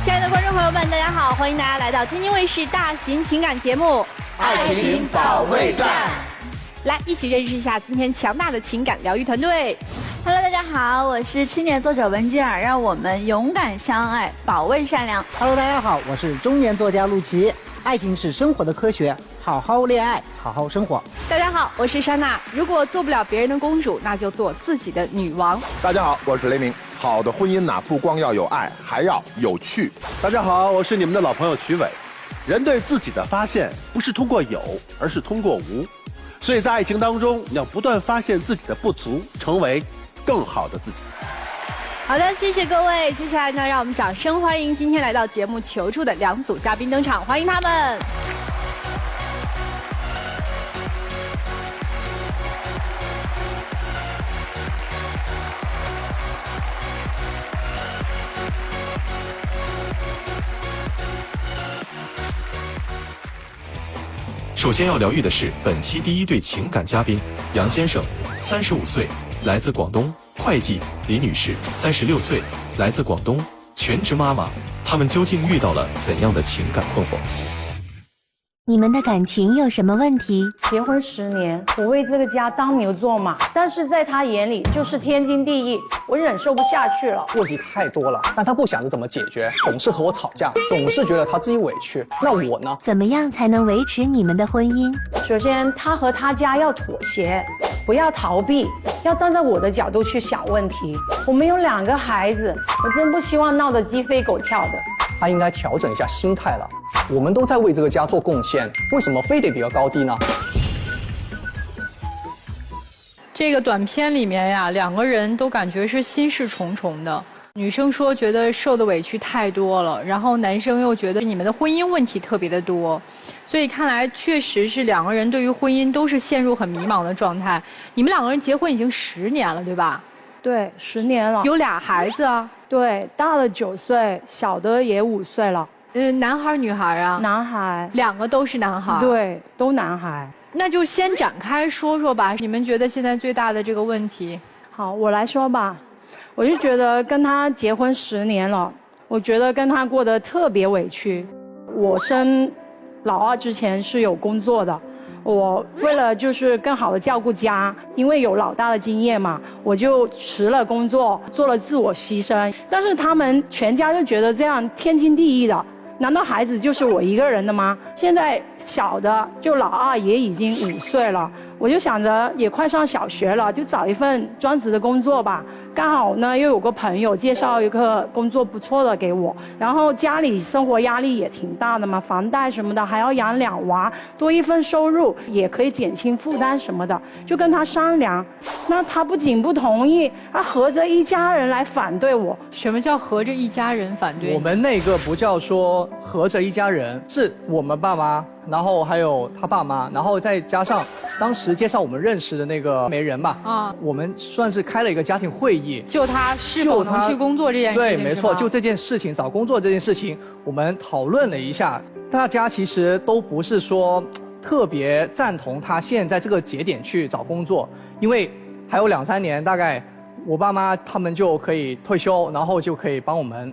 亲爱的观众朋友们，大家好，欢迎大家来到天津卫视大型情感节目《爱情保卫战》，来一起认识一下今天强大的情感疗愈团队。Hello， 大家好，我是青年作者文吉尔，让我们勇敢相爱，保卫善良。Hello， 大家好，我是中年作家陆琪。爱情是生活的科学，好好恋爱，好好生活。大家好，我是莎娜。如果做不了别人的公主，那就做自己的女王。大家好，我是雷鸣。好的婚姻呐，不光要有爱，还要有趣。大家好，我是你们的老朋友曲伟。人对自己的发现不是通过有，而是通过无。所以在爱情当中，要不断发现自己的不足，成为更好的自己。好的，谢谢各位。接下来呢，让我们掌声欢迎今天来到节目求助的两组嘉宾登场，欢迎他们。首先要疗愈的是本期第一对情感嘉宾杨先生，35岁，来自广东；会计李女士，36岁，来自广东，全职妈妈。他们究竟遇到了怎样的情感困惑？你们的感情有什么问题？结婚10年，我为这个家当牛做马，但是在他眼里就是天经地义，我忍受不下去了。问题太多了，但他不想着怎么解决，总是和我吵架，总是觉得他自己委屈。那我呢？怎么样才能维持你们的婚姻？首先，他和他家要妥协，不要逃避，要站在我的角度去想问题。我们有2个孩子，我真不希望闹得鸡飞狗跳的。他应该调整一下心态了。我们都在为这个家做贡献，为什么非得比个高低呢？这个短片里面呀，2个人都感觉是心事重重的。女生说觉得受的委屈太多了，然后男生又觉得你们的婚姻问题特别的多，所以看来确实是2个人对于婚姻都是陷入很迷茫的状态。你们2个人结婚已经10年了，对吧？对，10年了。有2孩子啊？对，大的9岁，小的也5岁了。男孩女孩啊？男孩，2个都是男孩。对，都男孩。那就先展开说说吧，你们觉得现在最大的这个问题？好，我来说吧。我就觉得跟他结婚10年了，我觉得跟他过得特别委屈。我生老2之前是有工作的，我为了就是更好的照顾家，因为有老大的经验嘛，我就辞了工作，做了自我牺牲。但是他们全家就觉得这样天经地义的。难道孩子就是我一个人的吗？现在小的就老2也已经5岁了，我就想着也快上小学了，就找一份专职的工作吧。刚好呢又有个朋友介绍一个工作不错的给我，然后家里生活压力也挺大的嘛，房贷什么的还要养2娃，多一份收入也可以减轻负担什么的，就跟他商量。那他不仅不同意，他合着一家人来反对我。什么叫合着一家人反对？我们那个不叫说合着一家人，是我们爸妈，然后还有他爸妈，然后再加上当时介绍我们认识的那个媒人嘛，我们算是开了一个家庭会议，就他是否能去工作这件事情。对，没错，就这件事情，找工作这件事情，我们讨论了一下，大家其实都不是说特别赞同他现在这个节点去找工作，因为还有2、3年，大概我爸妈他们就可以退休，然后就可以帮我们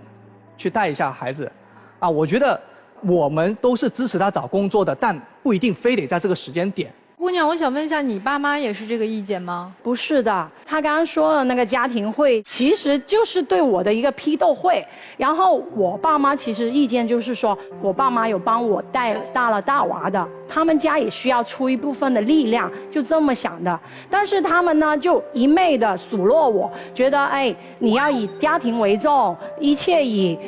去带一下孩子，啊，我觉得我们都是支持他找工作的，但不一定非得在这个时间点。姑娘，我想问一下，你爸妈也是这个意见吗？不是的，他刚刚说的那个家庭会，其实就是对我的一个批斗会。然后我爸妈其实意见就是说，我爸妈有帮我带大了大娃的，他们家也需要出一部分的力量，就这么想的。但是他们呢，就一昧的数落我，觉得哎，你要以家庭为重，一切以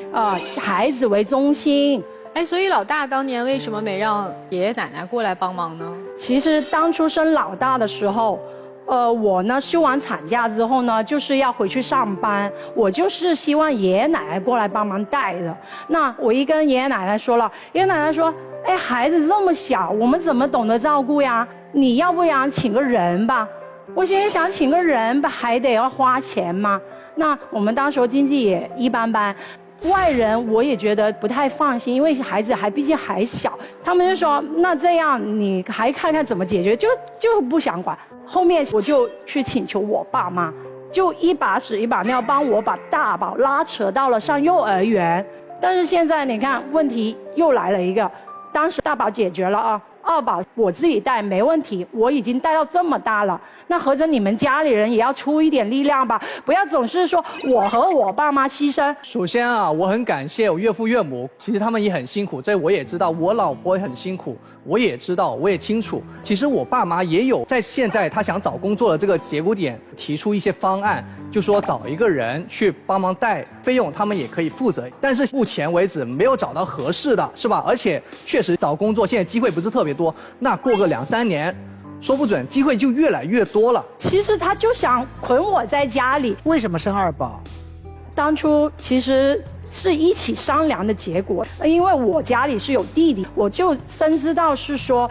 孩子为中心。哎，所以老大当年为什么没让爷爷奶奶过来帮忙呢？其实当初生老大的时候，我呢休完产假之后呢，就是要回去上班，我就是希望爷爷奶奶过来帮忙带的。那我一跟爷爷奶奶说了，爷爷奶奶说，哎，孩子这么小，我们怎么懂得照顾呀？你要不然请个人吧。我现在想请个人吧，还得要花钱吗？那我们当时经济也一般般。外人我也觉得不太放心，因为孩子毕竟还小，他们就说那这样你还看看怎么解决，就不想管。后面我就去请求我爸妈，就一把屎一把尿帮我把大宝拉扯到了上幼儿园。但是现在你看，问题又来了一个，当时大宝解决了啊，二宝我自己带没问题，我已经带到这么大了，那合着你们家里人也要出一点力量吧，不要总是说我和我爸妈牺牲。首先啊，我很感谢我岳父岳母，其实他们也很辛苦，这我也知道，我老婆也很辛苦，我也知道，我也清楚。其实我爸妈也有在现在他想找工作的这个节骨点提出一些方案，就说找一个人去帮忙带，费用他们也可以负责。但是目前为止没有找到合适的，是吧？而且确实找工作现在机会不是特别多，那过个2、3年。说不准机会就越来越多了。其实他就想捆我在家里。为什么生二宝？当初其实是一起商量的结果，因为我家里是有弟弟，我就深知道是说，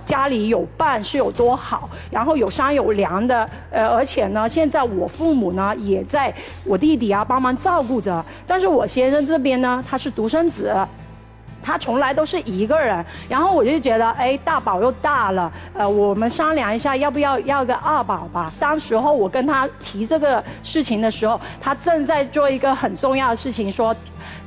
家里有伴是有多好，然后有商有量的，而且呢，现在我父母呢也在我弟弟啊帮忙照顾着，但是我先生这边呢，他是独生子。他从来都是一个人，然后我就觉得，哎，大宝又大了，我们商量一下要不要个二宝吧。当时候我跟他提这个事情的时候，他正在做一个很重要的事情，说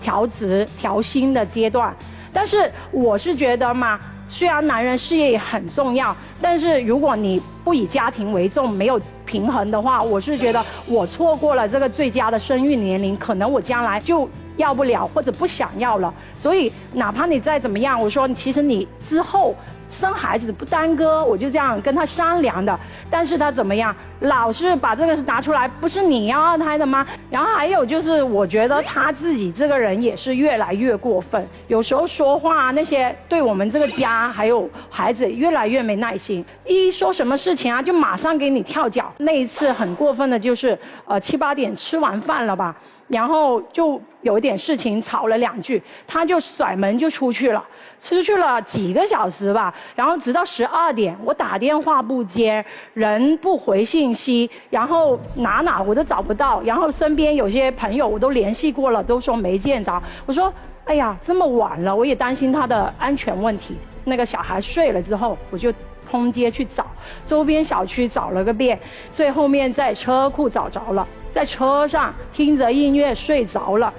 调职调薪的阶段。但是我是觉得嘛，虽然男人事业也很重要，但是如果你不以家庭为重，没有平衡的话，我是觉得我错过了这个最佳的生育年龄，可能我将来就要不了或者不想要了。所以哪怕你再怎么样，我说其实你之后生孩子不耽搁，我就这样跟他商量的。但是他怎么样，老是把这个拿出来，不是你要二胎的吗？然后还有就是，我觉得他自己这个人也是越来越过分，有时候说话那些对我们这个家还有孩子越来越没耐心，一说什么事情啊就马上给你跳脚。那一次很过分的就是，7、8点吃完饭了吧，然后就有一点事情吵了2句，他就甩门就出去了。出去了几个小时吧，然后直到12点，我打电话不接，人不回信息，然后哪我都找不到，然后身边有些朋友我都联系过了，都说没见着。我说，哎呀，这么晚了，我也担心他的安全问题。那个小孩睡了之后，我就通街去找，周边小区找了个遍，最后面在车库找着了，在车上听着音乐睡着了。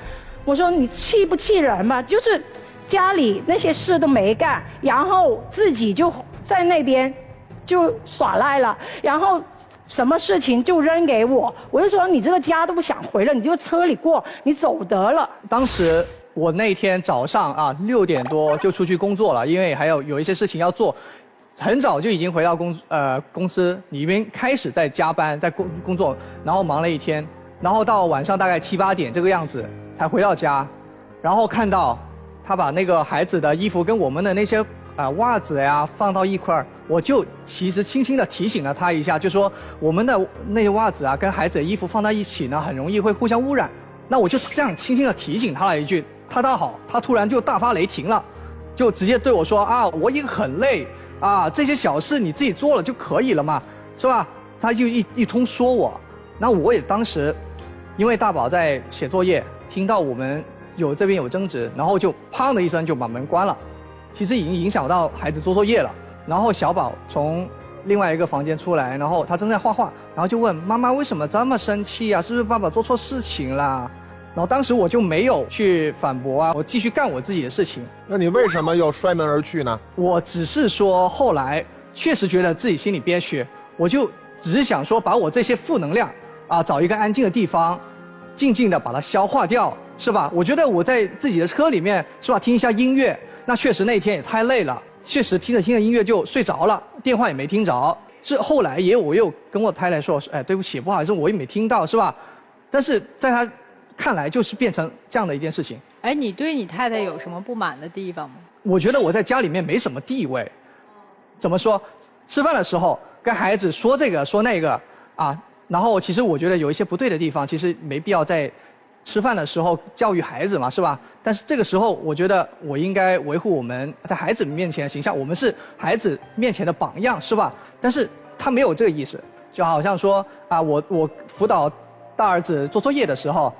我说你气不气人嘛？就是家里那些事都没干，然后自己就在那边就耍赖了，然后什么事情就扔给我，我就说你这个家都不想回了，你就车里过，你走得了。当时我那天早上啊6点多就出去工作了，因为还有一些事情要做，很早就已经回到公司里面开始在加班在工作，然后忙了一天，然后到晚上大概7、8点这个样子才回到家，然后看到他把那个孩子的衣服跟我们的那些袜子呀放到一块儿，我就其实轻轻地提醒了他一下，就说我们的那些袜子啊跟孩子的衣服放在一起呢，很容易会互相污染。那我就这样轻轻地提醒他了一句，他倒好，他突然就大发雷霆了，就直接对我说啊，我也很累啊，这些小事你自己做了就可以了嘛，是吧？他就一通说我，那我也当时因为大宝在写作业，听到我们这边有争执，然后就砰的一声就把门关了，其实已经影响到孩子做作业了。然后小宝从另外一个房间出来，然后他正在画画，然后就问妈妈为什么这么生气啊？是不是爸爸做错事情啦？然后当时我就没有去反驳啊，我继续干我自己的事情。那你为什么又摔门而去呢？我只是说后来确实觉得自己心里憋屈，我就只是想说把我这些负能量啊，找一个安静的地方，静静的把它消化掉。是吧？我觉得我在自己的车里面，是吧？听一下音乐，那确实那天也太累了，确实听着音乐就睡着了，电话也没听着。后来我又跟我太太说，哎，对不起，不好意思，我也没听到，是吧？但是在他看来，就是变成这样的一件事情。哎，你对你太太有什么不满的地方吗？我觉得我在家里面没什么地位，怎么说？吃饭的时候跟孩子说这个说那个啊，然后其实我觉得有一些不对的地方，其实没必要在吃饭的时候教育孩子嘛，是吧？但是这个时候，我觉得我应该维护我们在孩子面前的形象，我们是孩子面前的榜样，是吧？但是他没有这个意思，就好像说啊，我辅导大儿子做作业的时候，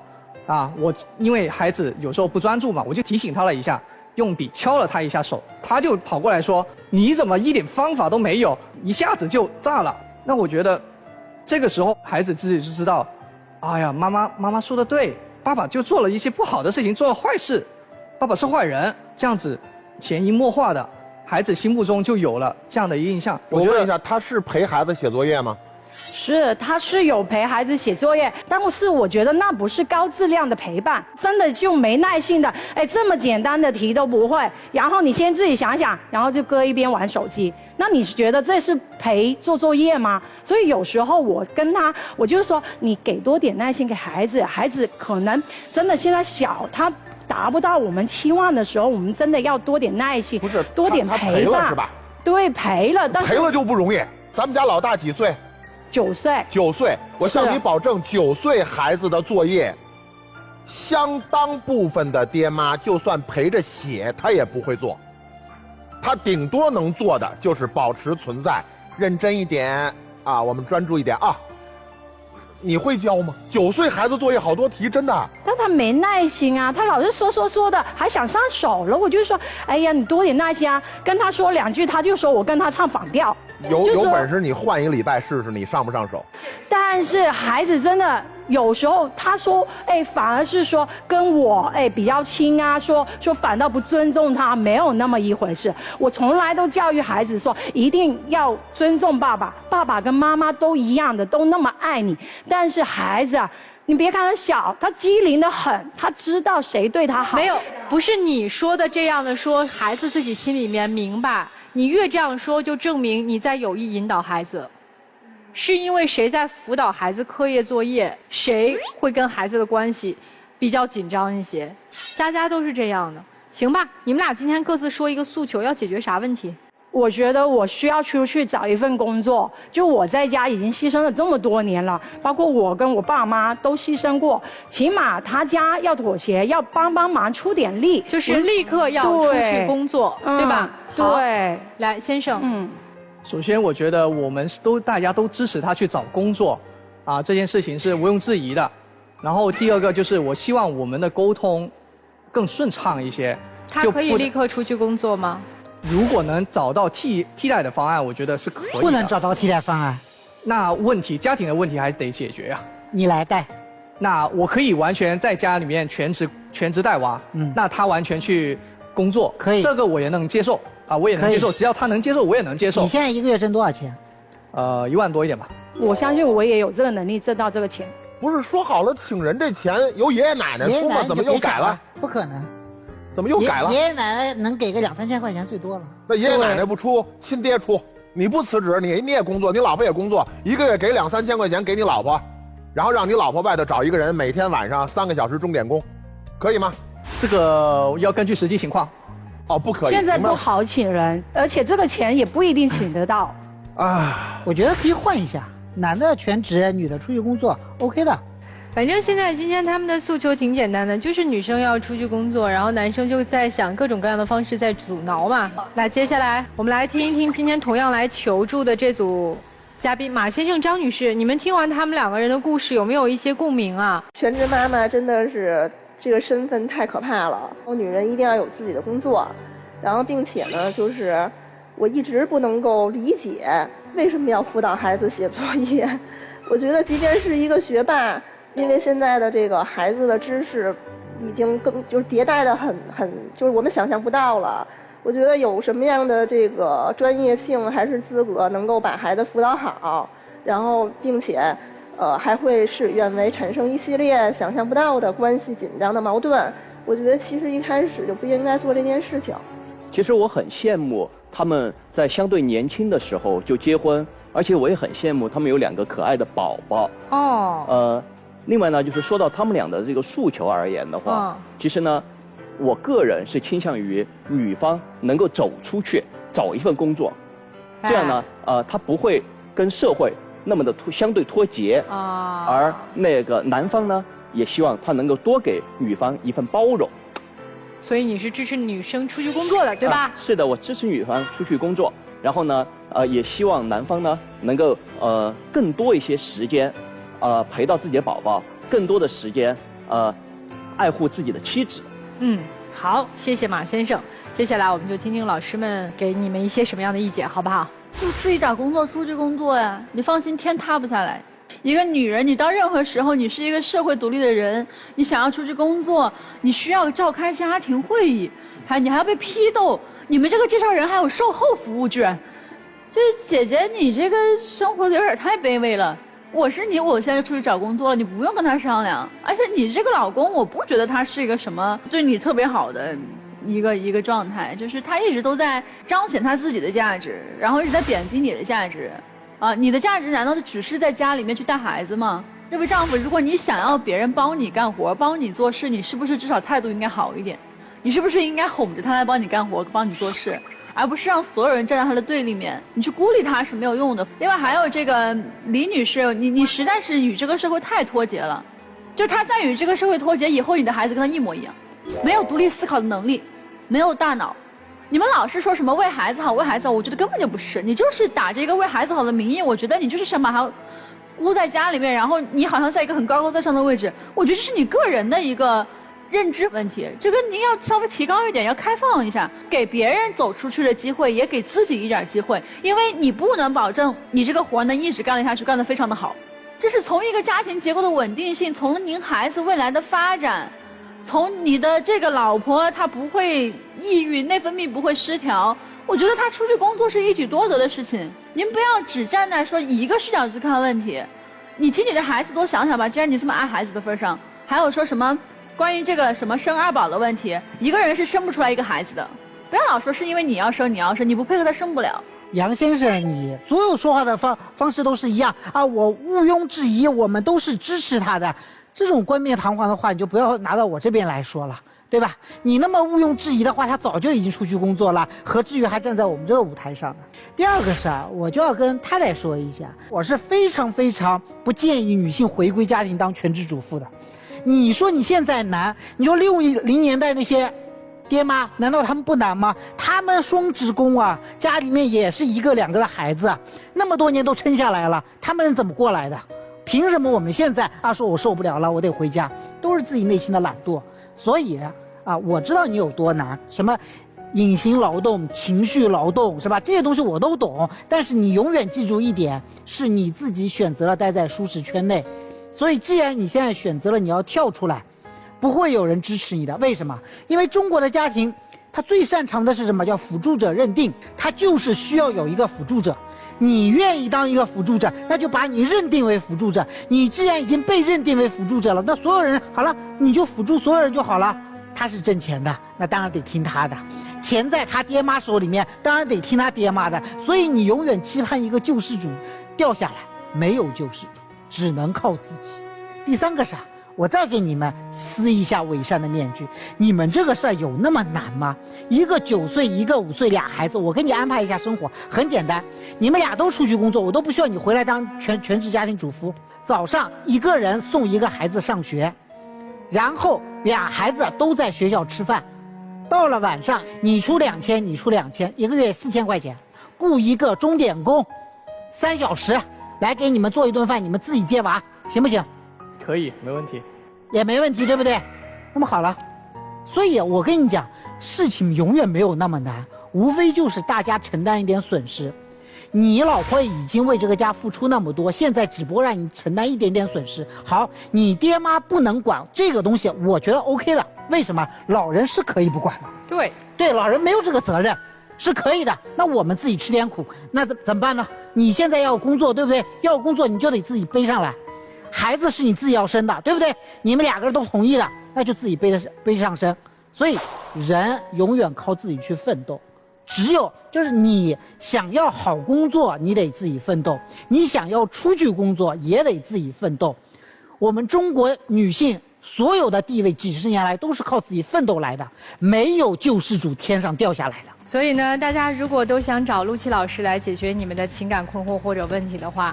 啊，我因为孩子有时候不专注嘛，我就提醒他了一下，用笔敲了他一下手，他就跑过来说：“你怎么一点方法都没有，一下子就炸了？”那我觉得，这个时候孩子自己就知道，哎呀，妈妈说的对。爸爸就做了一些不好的事情，做了坏事，爸爸是坏人，这样子潜移默化的，孩子心目中就有了这样的一个印象。我问一下，他是陪孩子写作业吗？是，他是有陪孩子写作业，但是我觉得那不是高质量的陪伴，真的就没耐性的，这么简单的题都不会，然后你先自己想想，然后就搁一边玩手机，那你觉得这是陪做作业吗？所以有时候我跟他，我就是说，你给多点耐心给孩子，孩子可能真的现在小，他达不到我们期望的时候，我们真的要多点耐心，不是多点他陪伴，是吧？对，陪了，但是陪了就不容易。咱们家老大几岁？9岁。9岁，我向你保证，9岁孩子的作业，相当部分的爹妈就算陪着写，他也不会做。他顶多能做的就是保持存在，认真一点啊，我们专注一点啊。你会教吗？9岁孩子作业好多题，真的。但他没耐心啊，他老是说的，还想上手了。我就说，哎呀，你多点耐心啊。跟他说2句，他就说我跟他唱反调。有本事你换1个礼拜试试，你上不上手？但是孩子真的有时候他说，反而是说跟我比较亲啊，说反倒不尊重他，没有那么一回事。我从来都教育孩子说，一定要尊重爸爸，爸爸跟妈妈都一样的，都那么爱你。但是孩子啊，你别看他小，他机灵得很，他知道谁对他好。没有，不是你说的这样的说，孩子自己心里面明白。你越这样说，就证明你在有意引导孩子。是因为谁在辅导孩子课业作业，谁会跟孩子的关系比较紧张一些？家家都是这样的。行吧，你们俩今天各自说一个诉求，要解决啥问题？我觉得我需要出去找一份工作，就我在家已经牺牲了这么多年了，包括我跟我爸妈都牺牲过，起码他家要妥协，要帮忙出点力，就是立刻要出去工作，对吧？对，来，先生，首先我觉得我们大家都支持他去找工作，啊，这件事情是毋庸置疑的。然后第二个就是我希望我们的沟通更顺畅一些。他可以立刻出去工作吗？如果能找到替代的方案，我觉得是可以的。不能找到替代方案，那家庭的问题还得解决呀。你来带。那我可以完全在家里面全职带娃，那他完全去工作，可以，这个我也能接受啊，我也能接受，只要他能接受，我也能接受。你现在1个月挣多少钱？1万多一点吧。我相信我也有这个能力挣到这个钱。不是说好了请人这钱由爷爷奶奶出吗？怎么又改了？不可能。怎么又改了？爷爷奶奶能给个2、3千块钱最多了。那爷爷奶奶不出，亲爹出。你不辞职，你也工作，你老婆也工作，1个月给2、3千块钱给你老婆，然后让你老婆外头找一个人，每天晚上3个小时钟点工，可以吗？这个要根据实际情况。哦，不可以。现在不好请人，而且这个钱也不一定请得到。啊，我觉得可以换一下，男的全职，女的出去工作 ，OK 的。反正现在今天他们的诉求挺简单的，就是女生要出去工作，然后男生就在想各种各样的方式在阻挠嘛。来，接下来我们来听一听今天同样来求助的这组嘉宾马先生、张女士，你们听完他们2个人的故事，有没有一些共鸣啊？全职妈妈真的是这个身份太可怕了，女人一定要有自己的工作，然后并且呢，就是我一直不能够理解为什么要辅导孩子写作业。我觉得即便是一个学霸。因为现在的这个孩子的知识已经就是迭代的很就是我们想象不到了。我觉得有什么样的这个专业性还是资格能够把孩子辅导好，然后并且还会事与愿违，产生一系列想象不到的关系紧张的矛盾。我觉得其实一开始就不应该做这件事情。其实我很羡慕他们在相对年轻的时候就结婚，而且我也很羡慕他们有2个可爱的宝宝。哦。另外呢，就是说到他们俩的这个诉求而言的话，其实呢，我个人是倾向于女方能够走出去找一份工作，这样呢，她不会跟社会那么的相对脱节啊。而那个男方呢，也希望他能够多给女方一份包容。所以你是支持女生出去工作的，对吧？是的，我支持女方出去工作，然后呢，也希望男方呢能够更多一些时间。陪到自己的宝宝，更多的时间，爱护自己的妻子。好，谢谢马先生。接下来我们就听听老师们给你们一些什么样的意见，好不好？就自己找工作，出去工作呀，你放心，天塌不下来。一个女人，你到任何时候，你是一个社会独立的人，你想要出去工作，你需要召开家庭会议，你还要被批斗，你们这个介绍人还有售后服务，居然，就是姐姐，你这个生活的有点太卑微了。我是你，我现在就出去找工作了，你不用跟他商量。而且你这个老公，我不觉得他是一个什么对你特别好的一个状态，就是他一直都在彰显他自己的价值，然后一直在贬低你的价值。啊，你的价值难道就只是在家里面去带孩子吗？这位丈夫，如果你想要别人帮你干活、帮你做事，你是不是至少态度应该好一点？你是不是应该哄着他来帮你干活、帮你做事？而不是让所有人站在他的对立面，你去孤立他是没有用的。另外还有这个李女士，你实在是与这个社会太脱节了，就她在与这个社会脱节以后，你的孩子跟她一模一样，没有独立思考的能力，没有大脑。你们老是说什么为孩子好，为孩子好，我觉得根本就不是，你就是打着一个为孩子好的名义，我觉得你就是想把他箍在家里面，然后你好像在一个很高高在上的位置，我觉得这是你个人的一个认知问题，这个您要稍微提高一点，要开放一下，给别人走出去的机会，也给自己一点机会，因为你不能保证你这个活能一直干得下去，干得非常的好。这是从一个家庭结构的稳定性，从您孩子未来的发展，从你的这个老婆她不会抑郁，内分泌不会失调，我觉得她出去工作是一举多得的事情。您不要只站在说以一个视角去看问题，你替你的孩子多想想吧，既然你这么爱孩子的份上。还有说什么关于这个什么生二宝的问题，一个人是生不出来一个孩子的，不要老说是因为你要生，你不配合他生不了。杨先生，你所有说话的方式都是一样啊，我毋庸置疑，我们都是支持他的，这种冠冕堂皇的话你就不要拿到我这边来说了，对吧？你那么毋庸置疑的话，他早就已经出去工作了，何至于还站在我们这个舞台上呢？第二个是啊，我就要跟太太说一下，我是非常非常不建议女性回归家庭当全职主妇的。你说你现在难，你说60年代那些爹妈难道他们不难吗？他们双职工啊，家里面也是1个2个的孩子，那么多年都撑下来了，他们怎么过来的？凭什么我们现在说我受不了了，我得回家，都是自己内心的懒惰。所以我知道你有多难，什么隐形劳动、情绪劳动，是吧？这些东西我都懂，但是你永远记住一点，是你自己选择了待在舒适圈内。所以既然你现在选择了你要跳出来，不会有人支持你的。为什么？因为中国的家庭他最擅长的是什么？叫辅助者认定，他就是需要有一个辅助者。你愿意当一个辅助者，那就把你认定为辅助者。你既然已经被认定为辅助者了，那所有人好了，你就辅助所有人就好了。他是挣钱的，那当然得听他的，钱在他爹妈手里面，当然得听他爹妈的。所以你永远期盼一个救世主掉下来，没有救世主，只能靠自己。第三个是我再给你们撕一下伪善的面具，你们这个事儿有那么难吗？一个9岁，一个5岁，俩孩子，我给你安排一下生活，很简单，你们俩都出去工作，我都不需要你回来当全职家庭主妇。早上1个人送1个孩子上学，然后俩孩子都在学校吃饭，到了晚上你出2000，你出2000，1个月4000块钱，雇一个钟点工，3小时来给你们做一顿饭，你们自己接娃，行不行？可以，没问题，也没问题，对不对？那么好了，所以我跟你讲，事情永远没有那么难，无非就是大家承担一点损失。你老婆已经为这个家付出那么多，现在只不过让你承担一点点损失。好，你爹妈不能管这个东西，我觉得 OK 的。为什么？老人是可以不管的。对，老人没有这个责任，是可以的。那我们自己吃点苦，那怎么办呢？你现在要工作，对不对？要工作你就得自己背上来。孩子是你自己要生的，对不对？你们2个人都同意的，那就自己背上身。所以人永远靠自己去奋斗，只有就是你想要好工作，你得自己奋斗；你想要出去工作，也得自己奋斗。我们中国女性所有的地位几十年来都是靠自己奋斗来的，没有救世主天上掉下来的。所以呢，大家如果都想找陆琪老师来解决你们的情感困惑或者问题的话，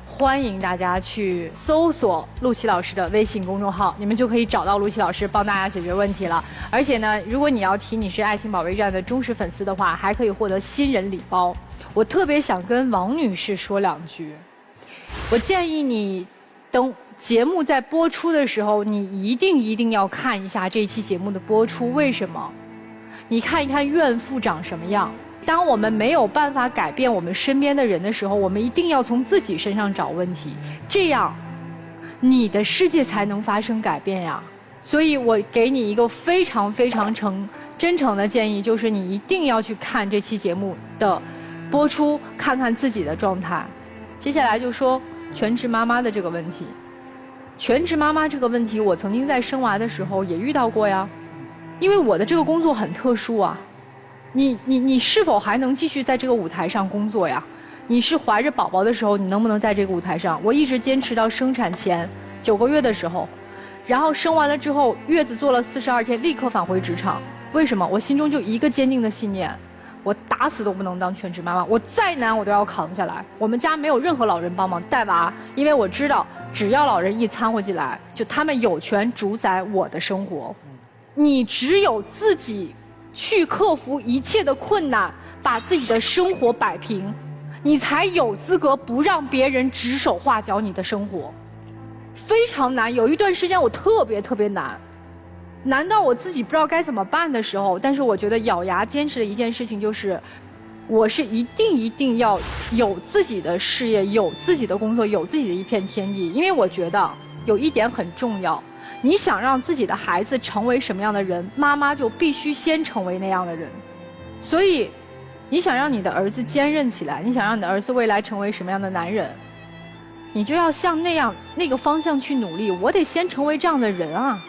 欢迎大家去搜索陆琪老师的微信公众号，你们就可以找到陆琪老师帮大家解决问题了。而且呢，如果你要提你是爱情保卫战的忠实粉丝的话，还可以获得新人礼包。我特别想跟王女士说2句，我建议你等节目在播出的时候，你一定要看一下这期节目的播出。为什么？你看一看怨妇长什么样，当我们没有办法改变我们身边的人的时候，我们一定要从自己身上找问题，这样你的世界才能发生改变呀。所以我给你一个非常非常真诚的建议，就是你一定要去看这期节目的播出，看看自己的状态。接下来就说全职妈妈的这个问题。全职妈妈这个问题，我曾经在生娃的时候也遇到过呀。因为我的这个工作很特殊啊，你是否还能继续在这个舞台上工作呀？你是怀着宝宝的时候，你能不能在这个舞台上？我一直坚持到生产前9个月的时候，然后生完了之后，月子做了42天，立刻返回职场。为什么？我心中就一个坚定的信念，我打死都不能当全职妈妈，我再难我都要扛下来。我们家没有任何老人帮忙带娃，因为我知道只要老人一掺和进来，就他们有权主宰我的生活。你只有自己去克服一切的困难，把自己的生活摆平，你才有资格不让别人指手画脚你的生活。非常难，有一段时间我特别难，难道我自己不知道该怎么办的时候，但是我觉得咬牙坚持的一件事情就是，我是一定要有自己的事业，有自己的工作，有自己的一片天地。因为我觉得有一点很重要，你想让自己的孩子成为什么样的人，妈妈就必须先成为那样的人。所以你想让你的儿子坚韧起来，你想让你的儿子未来成为什么样的男人，你就要向那个方向去努力。我得先成为这样的人啊。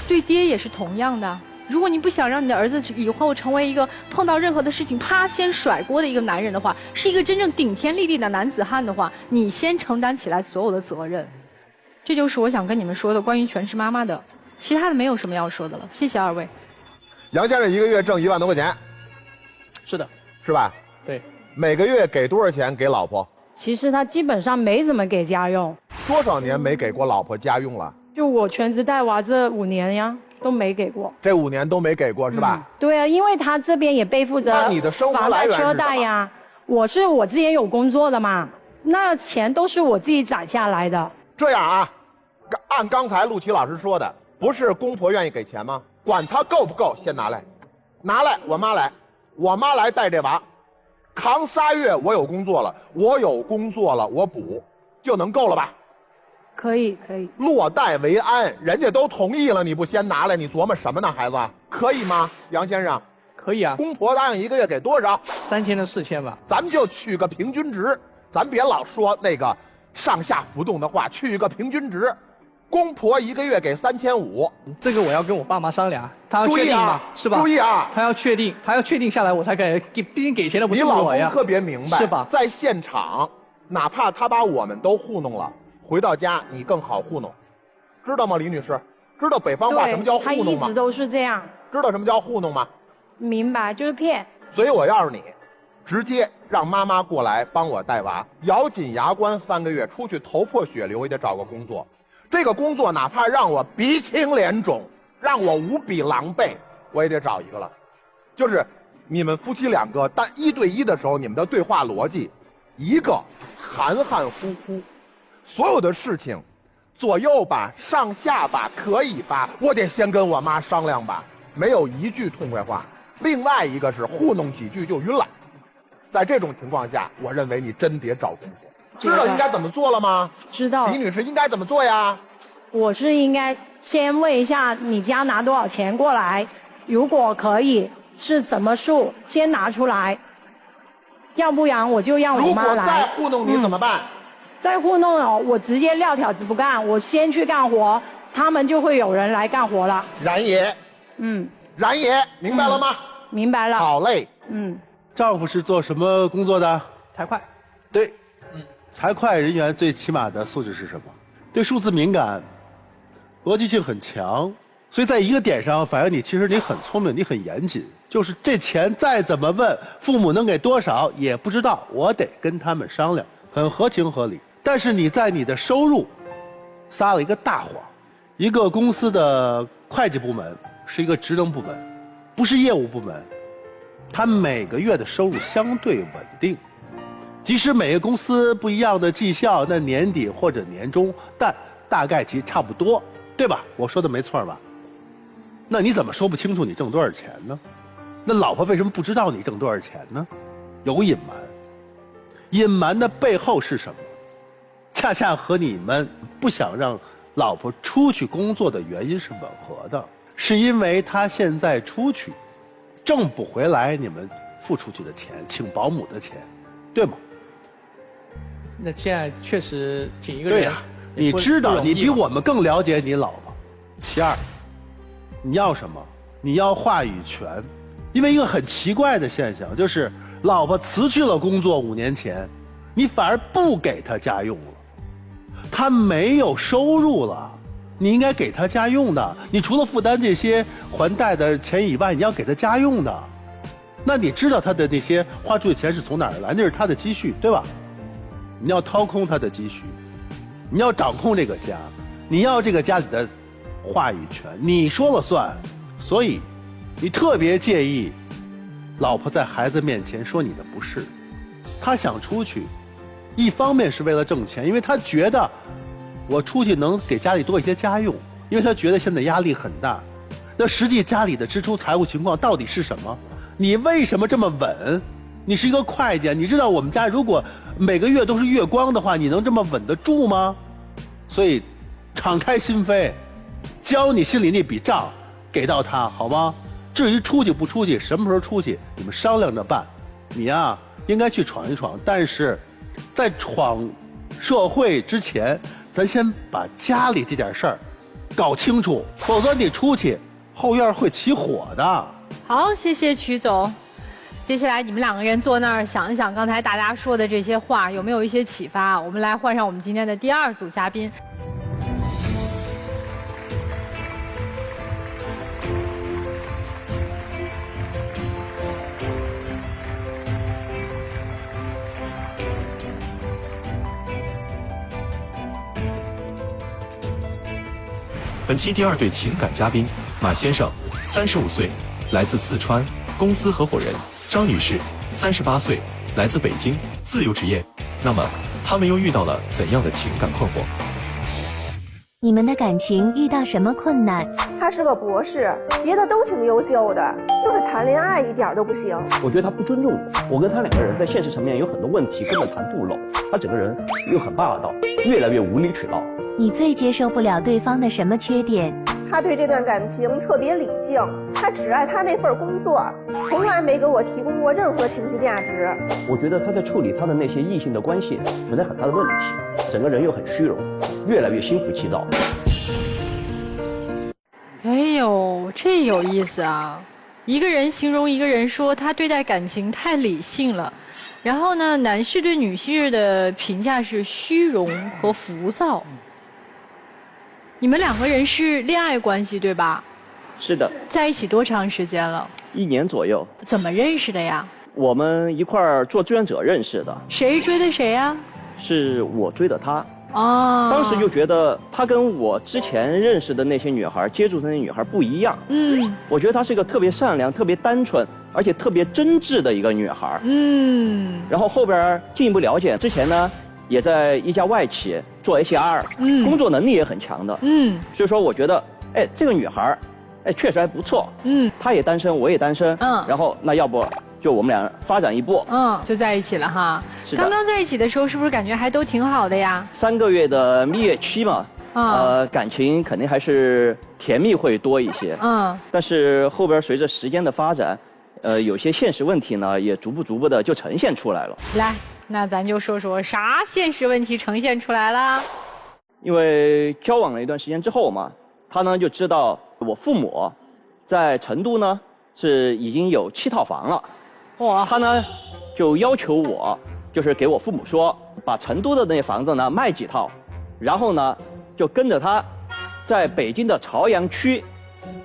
对爹也是同样的，如果你不想让你的儿子以后成为一个碰到任何的事情啪先甩锅的一个男人的话，是一个真正顶天立地的男子汉的话，你先承担起来所有的责任。这就是我想跟你们说的关于全职妈妈的，其他的没有什么要说的了。谢谢二位。杨先生一个月挣1万多块钱，是的，是吧？对。每个月给多少钱给老婆？其实他基本上没怎么给家用。多少年没给过老婆家用了？就我全职带娃这5年呀，都没给过。这5年都没给过是吧？对啊，因为他这边也背负着那你的生活来源是什么？车贷呀，我自己也有工作的嘛，那钱都是我自己攒下来的。这样啊，按刚才陆琪老师说的，不是公婆愿意给钱吗？管他够不够，先拿来，拿来，我妈来带这娃，扛3月，我有工作了，我补，就能够了吧？可以。落袋为安，人家都同意了，你不先拿来，你琢磨什么呢，孩子？可以吗，杨先生？可以啊。公婆答应一个月给多少？3000到4000吧。咱们就取个平均值，咱别老说那个上下浮动的话，取个平均值。公婆一个月给3500，这个我要跟我爸妈商量，他要确定嘛，是吧？注意啊，他要确定下来，我才给，毕竟给钱的不是我呀。你老公特别明白，是吧？在现场，哪怕他把我们都糊弄了，回到家你更好糊弄，知道吗，李女士？知道北方话什么叫糊弄吗？他一直都是这样。知道什么叫糊弄吗？明白，就是骗。所以我要是你，直接让妈妈过来帮我带娃，咬紧牙关3个月，出去头破血流也得找个工作。这个工作哪怕让我鼻青脸肿，让我无比狼狈，我也得找一个了。就是你们夫妻2个但1对1的时候，你们的对话逻辑，一个含含糊糊，所有的事情左右吧，上下吧，可以吧，我得先跟我妈商量吧，没有一句痛快话。另外一个是糊弄几句就晕了。在这种情况下，我认为你真得找工作。知道应该怎么做了吗？知道。李女士应该怎么做呀？我是应该先问一下你家拿多少钱过来，如果可以是怎么数，先拿出来，要不然我就让我妈来。如果再糊弄你怎么办？再糊弄我直接撂挑子不干，我先去干活，他们就会有人来干活了。然也。然也，明白了吗？明白了。好嘞。丈夫是做什么工作的？财会。对。财会人员最起码的素质是什么？对数字敏感，逻辑性很强，所以在一个点上反映其实你很聪明，你很严谨。就是这钱再怎么问，父母能给多少也不知道，我得跟他们商量，很合情合理。但是你在你的收入撒了一个大谎，一个公司的会计部门是一个职能部门，不是业务部门，它每个月的收入相对稳定。即使每个公司不一样的绩效，那年底或者年终，但大概其差不多，对吧？我说的没错吧？那你怎么说不清楚你挣多少钱呢？那老婆为什么不知道你挣多少钱呢？有隐瞒，隐瞒的背后是什么？恰恰和你们不想让老婆出去工作的原因是吻合的，是因为她现在出去挣不回来你们付出去的钱，请保姆的钱，对吗？那现在确实请一个人，对呀，你知道，你比我们更了解你老婆。其二，你要什么？你要话语权，因为一个很奇怪的现象就是，老婆辞去了工作5年前，你反而不给她家用了，她没有收入了，你应该给她家用的。你除了负担这些还贷的钱以外，你要给她家用的。那你知道她的那些花出去的钱是从哪儿来？那是她的积蓄，对吧？你要掏空她的积蓄，你要掌控这个家，你要这个家里的话语权，你说了算。所以，你特别介意老婆在孩子面前说你的不是。她想出去，一方面是为了挣钱，因为她觉得我出去能给家里多一些家用，因为她觉得现在压力很大。那实际家里的支出财务情况到底是什么？你为什么这么稳？你是一个会计，你知道我们家如果每个月都是月光的话，你能这么稳得住吗？所以，敞开心扉，交你心里那笔账给到他，好吗？至于出去不出去，什么时候出去，你们商量着办。你呀，应该去闯一闯，但是在闯社会之前，咱先把家里这点事儿搞清楚，否则你出去后院会起火的。好，谢谢曲总。接下来你们2个人坐那儿想一想，刚才大家说的这些话有没有一些启发？我们来换上我们今天的第2组嘉宾。本期第2对情感嘉宾马先生，35岁，来自四川，公司合伙人；张女士，38岁，来自北京，自由职业。那么，他们又遇到了怎样的情感困惑？你们的感情遇到什么困难？他是个博士，别的都挺优秀的，就是谈恋爱一点都不行。我觉得他不尊重我跟他2个人在现实层面有很多问题根本谈不拢。他整个人又很霸道，越来越无理取闹。你最接受不了对方的什么缺点？他对这段感情特别理性，他只爱他那份工作，从来没给我提供过任何情绪价值。我觉得他在处理他的那些异性的关系存在很大的问题，整个人又很虚荣，越来越心浮气躁。哎呦，这有意思啊！一个人形容一个人说他对待感情太理性了，然后呢，男士对女士的评价是虚荣和浮躁。你们2个人是恋爱关系对吧？是的。在一起多长时间了？1年左右。怎么认识的呀？我们一块儿做志愿者认识的。谁追的谁呀？是我追的他。哦。当时就觉得他跟我之前认识的那些女孩、接触的那些女孩不一样。嗯。我觉得她是一个特别善良、特别单纯，而且特别真挚的一个女孩。嗯。然后后边进一步了解，之前呢也在一家外企做 HR， 工作能力也很强的。所以说我觉得，哎，这个女孩，哎，确实还不错。她也单身，我也单身。然后那要不就我们俩发展一步。就在一起了哈。是的。刚刚在一起的时候，是不是感觉还都挺好的呀？3个月的蜜月期嘛，感情肯定还是甜蜜会多一些。但是后边随着时间的发展，有些现实问题呢，也逐步的就呈现出来了。来，那咱就说说啥现实问题呈现出来了。因为交往了一段时间之后嘛，他呢就知道我父母在成都呢是已经有7套房了。哇！他呢就要求我，就是给我父母说，把成都的那房子呢卖几套，然后呢就跟着他，在北京的朝阳区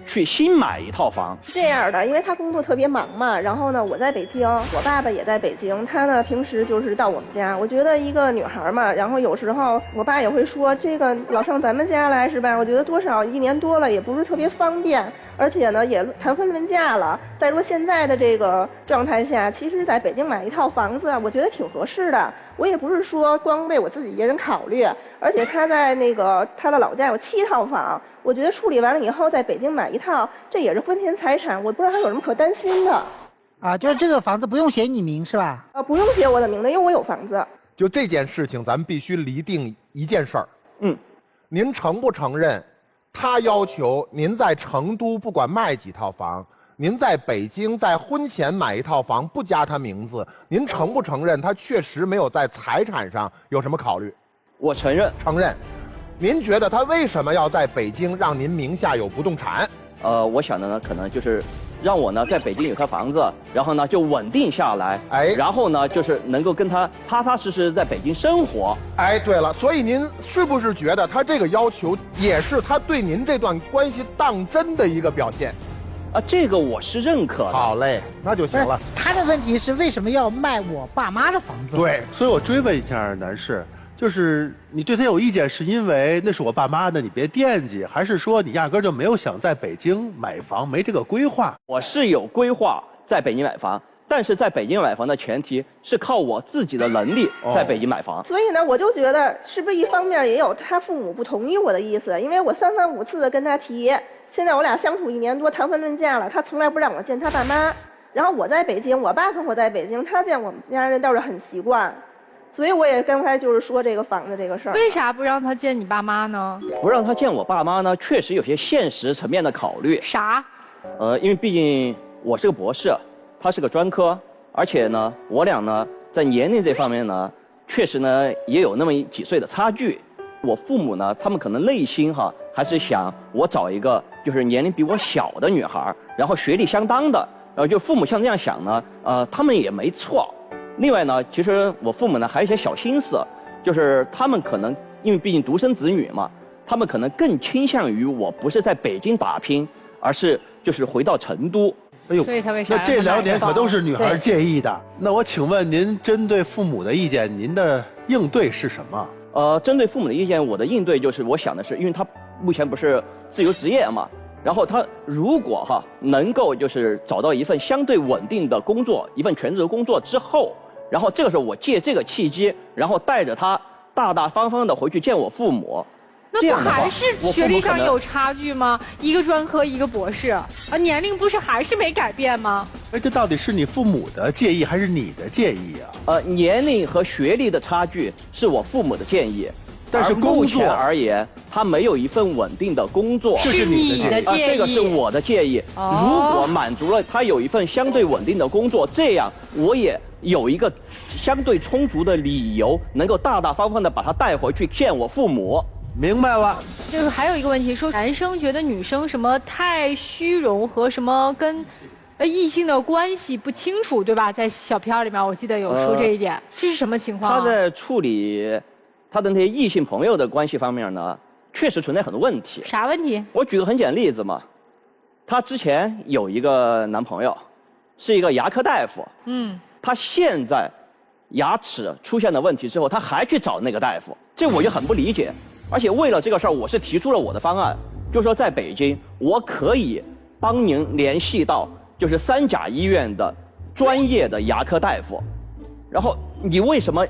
去新买一套房。是这样的，因为他工作特别忙嘛，然后呢，我在北京，我爸爸也在北京，他呢平时就是到我们家。我觉得一个女孩嘛，然后有时候我爸也会说，这个老上咱们家来是吧？我觉得多少1年多了也不是特别方便，而且呢也谈婚论嫁了。再说现在的这个状态下，其实在北京买一套房子，我觉得挺合适的。我也不是说光为我自己一个人考虑，而且他在他的老家有7套房，我觉得处理完了以后在北京买1套，这也是婚前财产，我不知道他有什么可担心的。啊，就是这个房子不用写你名是吧？不用写我的名字，因为我有房子。就这件事情，咱们必须厘定一件事儿。您承不承认，他要求您在成都不管卖几套房，您在北京在婚前买1套房不加他名字，您承不承认他确实没有在财产上有什么考虑？我承认。承认。您觉得他为什么要在北京让您名下有不动产？我想的呢，可能就是让我呢在北京有套房子，然后呢就稳定下来，然后呢就是能够跟他踏踏实实在北京生活。对了，所以您是不是觉得他这个要求也是他对您这段关系当真的一个表现？这个我是认可的。好嘞，那就行了。他的问题是为什么要卖我爸妈的房子？对，所以我追问一下男士，就是你对他有意见，是因为那是我爸妈的，你别惦记，还是说你压根就没有想在北京买房，没这个规划？我是有规划在北京买房，但是在北京买房的前提是靠我自己的能力在北京买房。所以呢，我就觉得是不是一方面也有他父母不同意我的意思？因为我3番5次的跟他提，现在我俩相处1年多，谈婚论嫁了，他从来不让我见他爸妈。然后我在北京，我爸生活在北京，他见我们家人倒是很习惯。所以我也刚才就是说这个房子这个事儿。为啥不让他见你爸妈呢？不让他见我爸妈呢，确实有些现实层面的考虑。啥？因为毕竟我是个博士，他是个专科，而且呢，我俩呢在年龄这方面呢，确实呢也有那么几岁的差距。我父母呢，他们可能内心还是想我找一个就是年龄比我小的女孩，然后学历相当的，就父母像这样想呢，他们也没错。另外呢，其实我父母呢还有一些小心思，就是他们可能因为毕竟独生子女嘛，他们可能更倾向于我不是在北京打拼，而是就是回到成都。哎呦，所以他为啥？那这2点可都是女孩介意的。那我请问您，针对父母的意见，您的应对是什么？针对父母的意见，我的应对就是，我想的是，因为他目前不是自由职业嘛，然后他如果能够就是找到一份相对稳定的工作，一份全职的工作之后。然后这个时候我借这个契机，然后带着他大大方方的回去见我父母。那不还是学历上有差距吗？一个专科，一个博士，年龄不是还是没改变吗？这到底是你父母的介意还是你的介意啊？年龄和学历的差距是我父母的建议，但是目前而言，他没有一份稳定的工作，这是你的建议。这个是我的建议。如果满足了他有一份相对稳定的工作，这样我也有一个相对充足的理由，能够大大方方的把他带回去见我父母。明白了。就是还有一个问题，说男生觉得女生什么太虚荣和什么跟异性的关系不清楚，对吧？在小片里面我记得有说这一点，这是什么情况？他在处理他的那些异性朋友的关系方面呢，确实存在很多问题。啥问题？我举个很简单的例子嘛，他之前有一个男朋友，是一个牙科大夫。他现在牙齿出现了问题之后，他还去找那个大夫，这我就很不理解。而且为了这个事儿，我是提出了我的方案，就是说在北京，我可以帮您联系到就是3甲医院的专业的牙科大夫。然后你为什么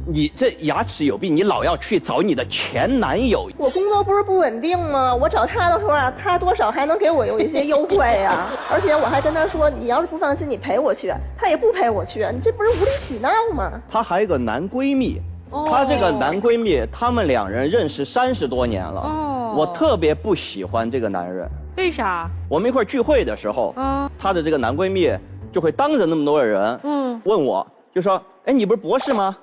你这牙齿有病，你老要去找你的前男友？我工作不是不稳定吗？我找他的时候他多少还能给我有一些优惠呀。而且我还跟他说，你要是不放心，你陪我去。他也不陪我去，你这不是无理取闹吗？她还有一个男闺蜜。她这个男闺蜜，他们2人认识30多年了。我特别不喜欢这个男人。为啥？我们一块聚会的时候，她的这个男闺蜜就会当着那么多的人，问我，就说：“哎，你不是博士吗？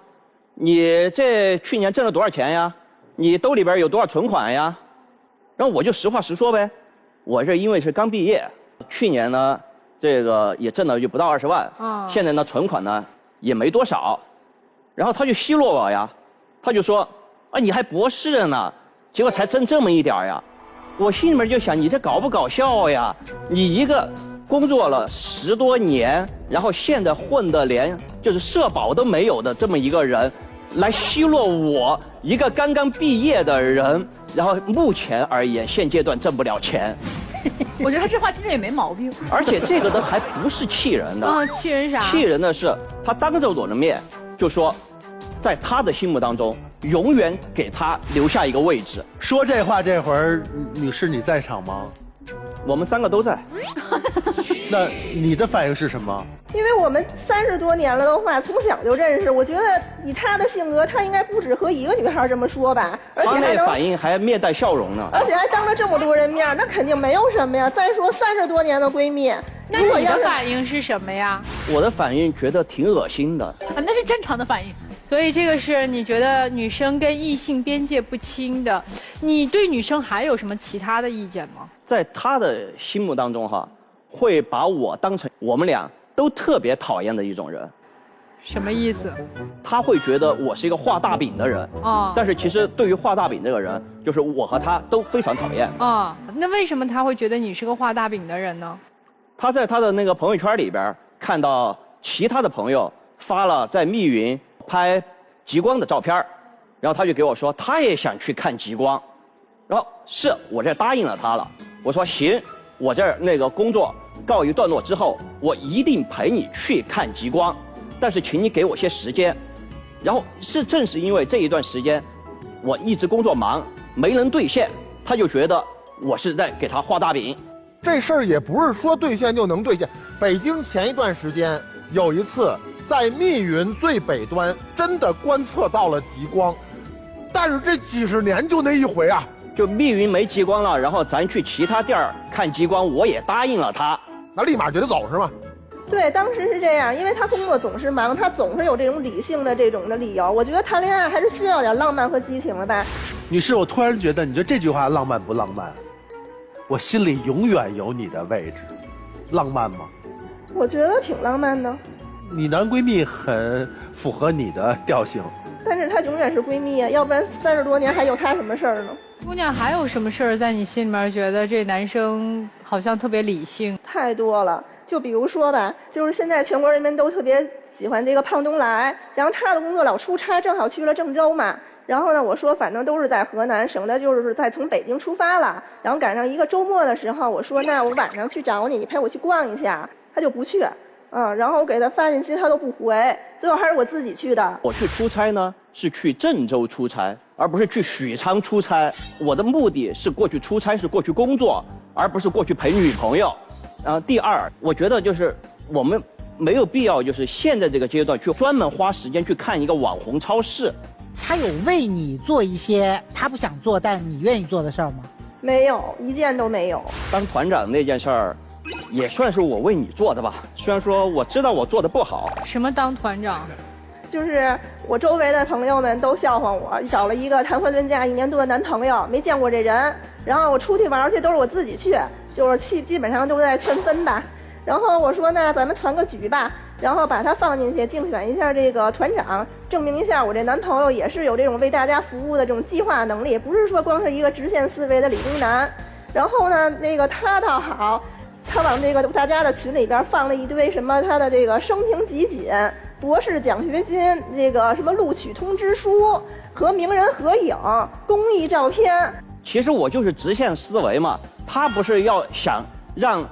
你这去年挣了多少钱呀？你兜里边有多少存款呀？”然后我就实话实说呗，我这因为是刚毕业，去年呢这个也挣了就不到20万，现在呢存款呢也没多少。然后他就奚落我呀，他就说：“啊，你还博士呢，结果才挣这么一点呀。”我心里面就想，你这搞不搞笑呀？你一个工作了10多年，然后现在混得连就是社保都没有的这么一个人，来奚落我一个刚刚毕业的人，然后目前而言现阶段挣不了钱。我觉得他这话听着也没毛病。而且这个都还不是气人的。气人啥？气人的是他当着我的面就说，在他的心目当中，永远给他留下一个位置。说这话这会儿，女士你在场吗？我们3个都在。那你的反应是什么？因为我们30多年了的话，从小就认识，我觉得以他的性格，他应该不止和一个女孩这么说吧，而且他还能那反应还面带笑容呢。而且还当着这么多人面，那肯定没有什么呀。再说30多年的闺蜜，那你的反应是什么呀？我的反应觉得挺恶心的。那是正常的反应。所以这个是你觉得女生跟异性边界不清的，你对女生还有什么其他的意见吗？在他的心目当中哈，会把我当成我们俩都特别讨厌的一种人。什么意思？他会觉得我是一个画大饼的人。但是其实对于画大饼这个人，就是我和他都非常讨厌。那为什么他会觉得你是个画大饼的人呢？他在他的那个朋友圈里边看到其他的朋友发了在密云拍极光的照片，然后他就给我说他也想去看极光，然后我这答应了他了，我说行，我这那个工作告一段落之后，我一定陪你去看极光，但是请你给我些时间。然后正是因为这一段时间我一直工作忙没能兑现，他就觉得我是在给他画大饼。这事儿也不是说兑现就能兑现。北京前一段时间有一次在密云最北端真的观测到了极光，但是这几十年就那一回啊。就密云没极光了，然后咱去其他地儿看极光，我也答应了他，那立马就得走是吗？对，当时是这样，因为他工作总是忙，他总是有这种理性的这种的理由。我觉得谈恋爱还是需要点浪漫和激情的吧。女士，我突然觉得，你觉得这句话浪漫不浪漫？我心里永远有你的位置，浪漫吗？我觉得挺浪漫的。你男闺蜜很符合你的调性，但是她永远是闺蜜啊，要不然30多年还有她什么事儿呢？姑娘，还有什么事儿在你心里面觉得这男生好像特别理性？太多了，就比如说吧，就是现在全国人民都特别喜欢这个胖东来，然后他的工作老出差，正好去了郑州嘛。然后呢，我说反正都是在河南，省得就是在从北京出发了。然后赶上一个周末的时候，我说那我晚上去找你，你陪我去逛一下。他就不去，然后我给他发信息他都不回，最后还是我自己去的。我去出差呢，是去郑州出差，而不是去许昌出差。我的目的是过去出差，是过去工作，而不是过去陪女朋友。第二，我觉得就是我们没有必要就是现在这个阶段去专门花时间去看一个网红超市。他有为你做一些他不想做但你愿意做的事儿吗？没有，一件都没有。当团长那件事儿，也算是我为你做的吧。虽然说我知道我做的不好。什么当团长？就是我周围的朋友们都笑话我，找了一个谈婚论嫁1年多的男朋友，没见过这人。然后我出去玩去都是我自己去，就是去基本上都在劝分吧。然后我说那咱们传个局吧。然后把他放进去，竞选一下这个团长，证明一下我这男朋友也是有这种为大家服务的这种计划能力，不是说光是一个直线思维的理工男。然后呢，那个他倒好，他往这个大家的群里边放了一堆什么他的这个生平集锦、博士奖学金、这个什么录取通知书和名人合影、公益照片。其实我就是直线思维嘛，他不是要想让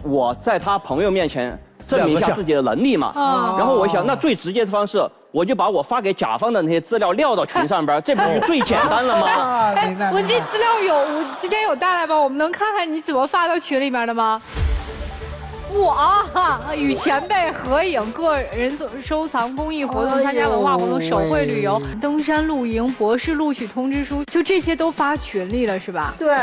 我在他朋友面前证明一下自己的能力嘛。然后我想，那最直接的方式，我就把我发给甲方的那些资料撂到群上边，这不就最简单了吗？我这资料我今天有带来吧？我们能看看你怎么发到群里面的吗？与前辈合影、个人收藏、公益活动、参加文化活动、手绘旅游、登山露营、博士录取通知书，就这些都发群里了是吧？对，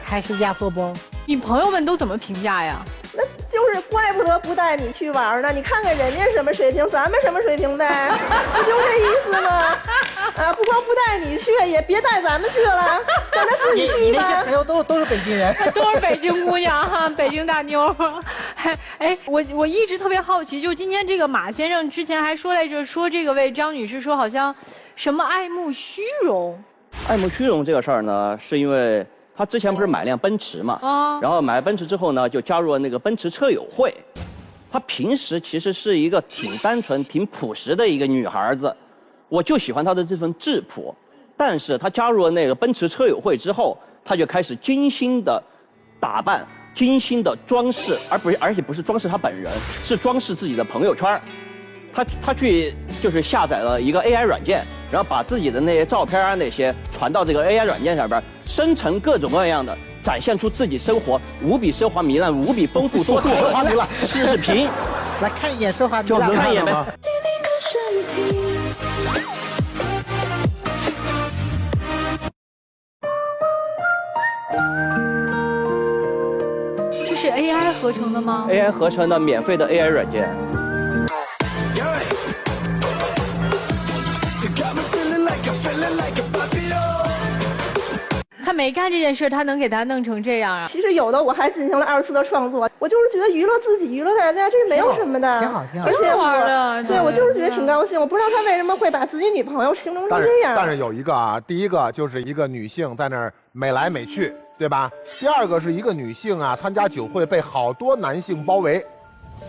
还是压缩包。你朋友们都怎么评价呀？那就是怪不得不带你去玩呢。你看看人家什么水平，咱们什么水平呗，不就这意思吗？不光不带你去，也别带咱们去了，让他自己去吧。你那些朋友都是北京人，都是北京姑娘哈，北京大妞。我一直特别好奇，就今天这个马先生之前还说来着，说这个位张女士说好像什么爱慕虚荣。爱慕虚荣这个事儿呢，是因为他之前不是买辆奔驰嘛，然后买了奔驰之后呢，就加入了那个奔驰车友会。她平时其实是一个挺单纯、挺朴实的一个女孩子，我就喜欢她的这份质朴。但是她加入了那个奔驰车友会之后，她就开始精心的打扮、精心的装饰，而且不是装饰她本人，是装饰自己的朋友圈。他去就是下载了一个 AI 软件，然后把自己的那些照片啊那些传到这个 AI 软件上边，生成各种各样的，展现出自己生活无比奢华糜烂、无比丰富多彩奢华糜烂视频。来看一眼奢华糜烂，看一眼呗。这是 AI 合成的吗 ？AI 合成的免费的 AI 软件。他没干这件事，他能给他弄成这样啊？其实有的我还进行了2次的创作，我就是觉得娱乐自己、娱乐大家，这个没有什么的，挺好，挺好，而且挺好玩的。对，我就是觉得挺高兴。我不知道他为什么会把自己女朋友形容成这样。但是有一个啊，第一个就是一个女性在那儿美来美去，对吧？第二个是一个女性啊，参加酒会被好多男性包围。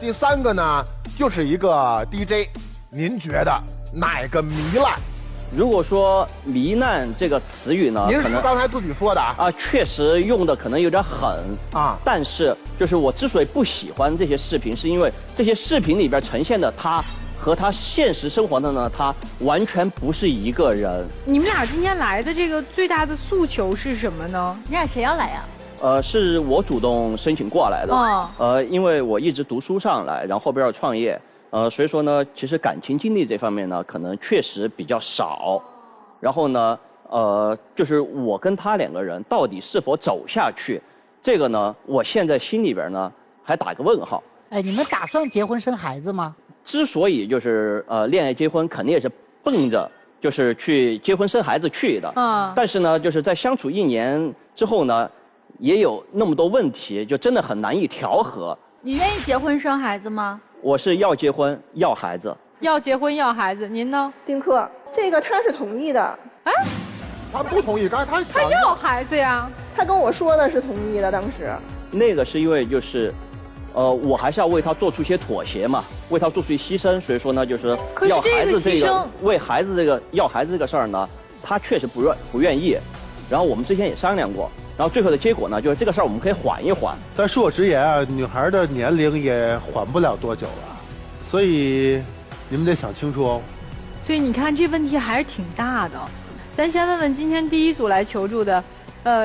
第三个呢，就是一个 DJ， 您觉得哪个糜烂？如果说“糜烂”这个词语呢，您是刚才自己说的啊？确实用的可能有点狠啊。但是，就是我之所以不喜欢这些视频，是因为这些视频里边呈现的他和他现实生活的呢，他完全不是一个人。你们俩今天来的这个最大的诉求是什么呢？你俩谁要来呀？是我主动申请过来的。因为我一直读书上来，然后后边要创业。所以说呢，其实感情经历这方面呢，可能确实比较少。然后呢，就是我跟他2个人到底是否走下去，这个呢，我现在心里边呢还打个问号。哎，你们打算结婚生孩子吗？之所以就是恋爱结婚，肯定也是奔着就是去结婚生孩子去的。但是呢，就是在相处1年之后呢，也有那么多问题，就真的很难以调和。你愿意结婚生孩子吗？我是要结婚要孩子，要结婚要孩子，您呢？丁克，这个他是同意的。哎，他不同意，刚才他要孩子呀，他跟我说的是同意的，当时。那个是因为就是，我还是要为他做出一些妥协嘛，为他做出一些牺牲，所以说呢，就是要孩子这个为孩子这个要孩子这个事儿呢，他确实不愿意，然后我们之前也商量过。然后最后的结果呢，就是这个事儿我们可以缓一缓。但恕我直言啊，女孩的年龄也缓不了多久了，所以你们得想清楚哦。所以你看这问题还是挺大的。咱先问问今天第一组来求助的，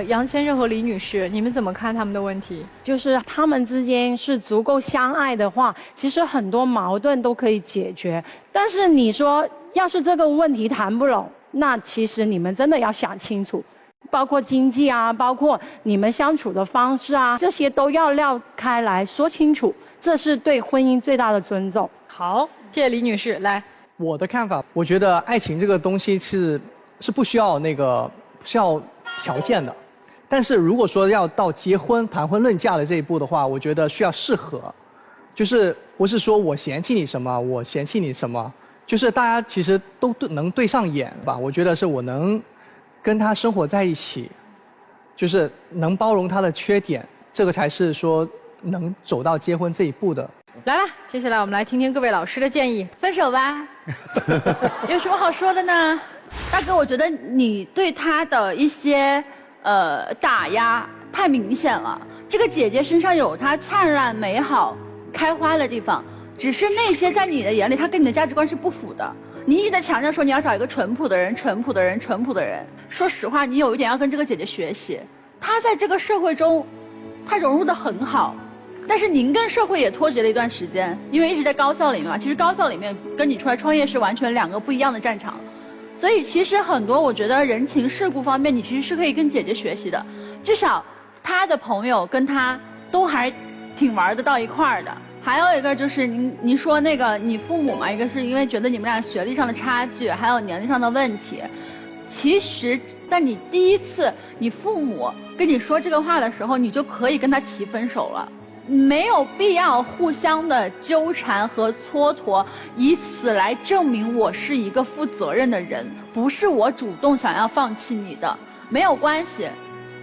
杨先生和李女士，你们怎么看他们的问题？就是他们之间是足够相爱的话，其实很多矛盾都可以解决。但是你说要是这个问题谈不拢，那其实你们真的要想清楚。包括经济啊，包括你们相处的方式啊，这些都要撂开来说清楚，这是对婚姻最大的尊重。好，谢谢李女士。来，我的看法，我觉得爱情这个东西是不需要不需要条件的，但是如果说要到结婚谈婚论嫁的这一步的话，我觉得需要适合，就是不是说我嫌弃你什么，我嫌弃你什么，就是大家其实都能对上眼吧。我觉得是我能跟他生活在一起，就是能包容他的缺点，这个才是说能走到结婚这一步的。来吧，接下来我们来听听各位老师的建议。分手吧，有什么好说的呢？大哥，我觉得你对他的一些打压太明显了。这个姐姐身上有她灿烂美好开花的地方，只是那些在你的眼里，她跟你的价值观是不符的。你一直在强调说你要找一个淳朴的人，淳朴的人，淳朴的人。说实话，你有一点要跟这个姐姐学习。她在这个社会中，她融入得很好，但是您跟社会也脱节了一段时间，因为一直在高校里面嘛。其实高校里面跟你出来创业是完全2个不一样的战场。所以其实很多我觉得人情世故方面，你其实是可以跟姐姐学习的。至少她的朋友跟她都还挺玩得到一块儿的。还有一个就是您说那个你父母嘛，一个是因为觉得你们俩学历上的差距，还有年龄上的问题。其实，在你第一次你父母跟你说这个话的时候，你就可以跟他提分手了，没有必要互相的纠缠和蹉跎，以此来证明我是一个负责任的人，不是我主动想要放弃你的，没有关系。